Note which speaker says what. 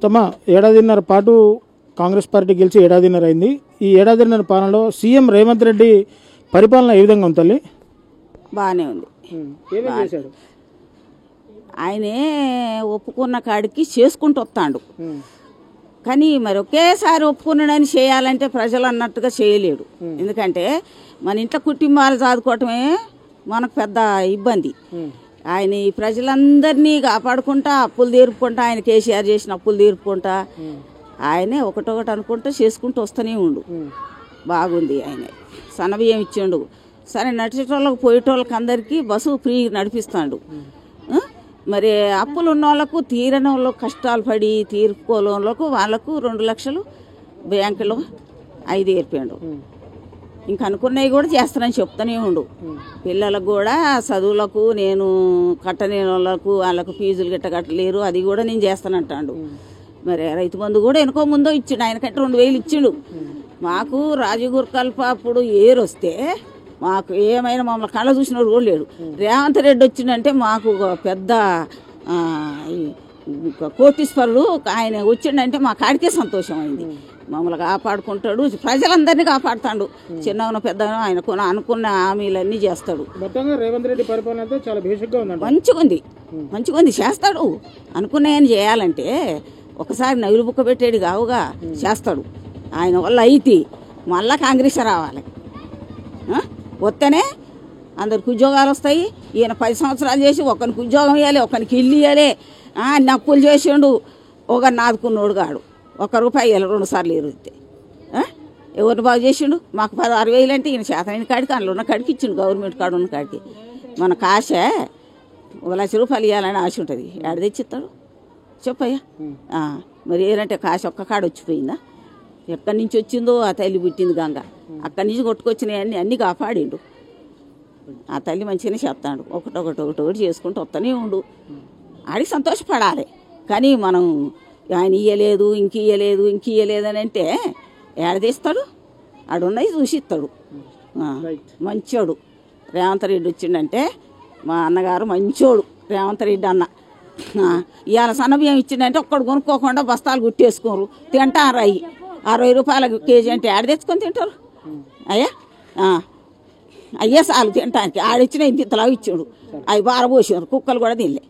Speaker 1: తమ ఏడాదిన్నర పాటు కాంగ్రెస్ పార్టీ గెలిచి ఏడాదిన్నర అయింది. ఈ ఏడాదిన్నర పాలనలో సీఎం రేవంత్ రెడ్డి పరిపాలన ఏ విధంగా ఉంది తల్లి?
Speaker 2: బాగానే ఉంది. ఆయనే ఒప్పుకున్న కాడికి చేసుకుంటూ వస్తాడు. కానీ మరి ఒకేసారి ఒప్పుకున్నాడని చేయాలంటే ప్రజలు అన్నట్టుగా చేయలేడు. ఎందుకంటే మన ఇంట్లో కుటుంబాలు చదువుకోవటమే మనకు పెద్ద ఇబ్బంది. ఆయన ఈ ప్రజలందరినీ కాపాడుకుంటా అప్పులు తీర్పుకుంటా, ఆయన కేసీఆర్ చేసిన అప్పులు తీర్పుకుంటా ఆయనే ఒకటొకటి అనుకుంటూ చేసుకుంటూ వస్తూనే ఉండు. బాగుంది. ఆయన సన్నబియ్యం ఇచ్చిండు. సరే నడిచేటోళ్ళకు పోయేటోళ్ళకి అందరికీ బస్సు ఫ్రీ నడిపిస్తాడు. మరి అప్పులు ఉన్న వాళ్ళకు తీరని వాళ్ళకు కష్టాలు పడి తీర్పుకోలేళ్ళకు వాళ్ళకు 2 లక్షలు బ్యాంకులో 5 ఏర్పాడు. ఇంక అనుకున్నవి కూడా చేస్తానని చెప్తూనే ఉండు. పిల్లలకు కూడా చదువులకు నేను కట్టని వాళ్ళకు వాళ్ళకు ఫీజులు గిట్ట కట్టలేరు, అది కూడా నేను చేస్తానంటాడు. మరి రైతు బంధు కూడా ఎనుకో ముందో ఇచ్చిండు. ఆయనకంటే 2000 ఇచ్చిండు. మాకు రాజగుర్కల్ప అప్పుడు ఏరు వస్తే మాకు ఏమైనా మమ్మల్ని కళ్ళ చూసినోడు కూడా లేడు. రేవంత్ రెడ్డి వచ్చిందంటే మాకు పెద్ద కోటీశ్వరుడు ఆయన వచ్చిండంటే మా కాడికే సంతోషం అయింది. మమ్మల్ని కాపాడుకుంటాడు, ప్రజలందరినీ కాపాడుతాడు. చిన్నవన పెద్దవన ఆయన అనుకున్న హామీలన్నీ చేస్తాడు.
Speaker 1: రేవంత్ రెడ్డి పరిపాలన చాలా
Speaker 2: మంచిగా ఉంది. చేస్తాడు. అనుకున్నాయని చేయాలంటే ఒకసారి నవ్వులు బుక్క పెట్టేది కావుగా చేస్తాడు. ఆయన వల్ల అయితే మళ్ళా కాంగ్రెస్ రావాలి. వస్తేనే అందరికి ఉద్యోగాలు వస్తాయి. ఈయన 10 సంవత్సరాలు చేసి ఒకరికి ఉద్యోగం ఇవ్వాలి, ఒకరికి ఇల్లు ఇవ్వాలి. అన్ని అప్పులు చేసిండు. ఒకరిని ఆదుకున్నోడు కాడు. ₹1 ఇవ్వాలి 2 సార్లు ఎరుగుతే. ఎవరిని బాగు చేసిండు? మాకు 16,000 అంటే ఈయన శాతమైన కాడికి అందులో ఉన్న కాడికి ఇచ్చిండు. గవర్నమెంట్ కాడు ఉన్న కాడికి మనకు ఆశ ₹1,00,000 ఇవ్వాలని ఆశ ఉంటుంది. ఏడ తెచ్చిస్తాడు చెప్పయ్యా? మరి ఏంటంటే కాశ ఒక్క కాడ వచ్చిపోయిందా? ఎక్కడి నుంచి వచ్చిందో ఆ తల్లి పుట్టింది గంగ. అక్కడి నుంచి కొట్టుకొచ్చినాయన్నీ అన్నీ కాపాడిండు. ఆ తల్లి మంచిగానే చెప్తాడు. ఒకటొకటి చేసుకుంటూ వస్తూనే ఉండు. ఆడికి సంతోషపడాలి. కానీ మనం ఆయన ఇయ్యలేదు ఇంక ఇయ్యలేదు అని అంటే ఏడదీస్తాడు. ఆడున్నది చూసి ఇస్తాడు. మంచోడు రేవంత్ రెడ్డి వచ్చిండంటే మా అన్నగారు మంచోడు. రేవంత్ రెడ్డి అన్న ఇవాళ సన్నబియ్యం ఇచ్చిండంటే ఒక్కడు కొనుక్కోకుండా బస్తాలు గుట్టేసుకోరు. తింటారు. అయ్యి ₹60 కేజీ అంటే ఆడ తెచ్చుకొని తింటారు. అయ్యా చాలు తినటానికి. ఆడిచ్చిన ఇంతలాగా ఇచ్చాడు. అవి బారబోసారు. కుక్కలు కూడా తినలే.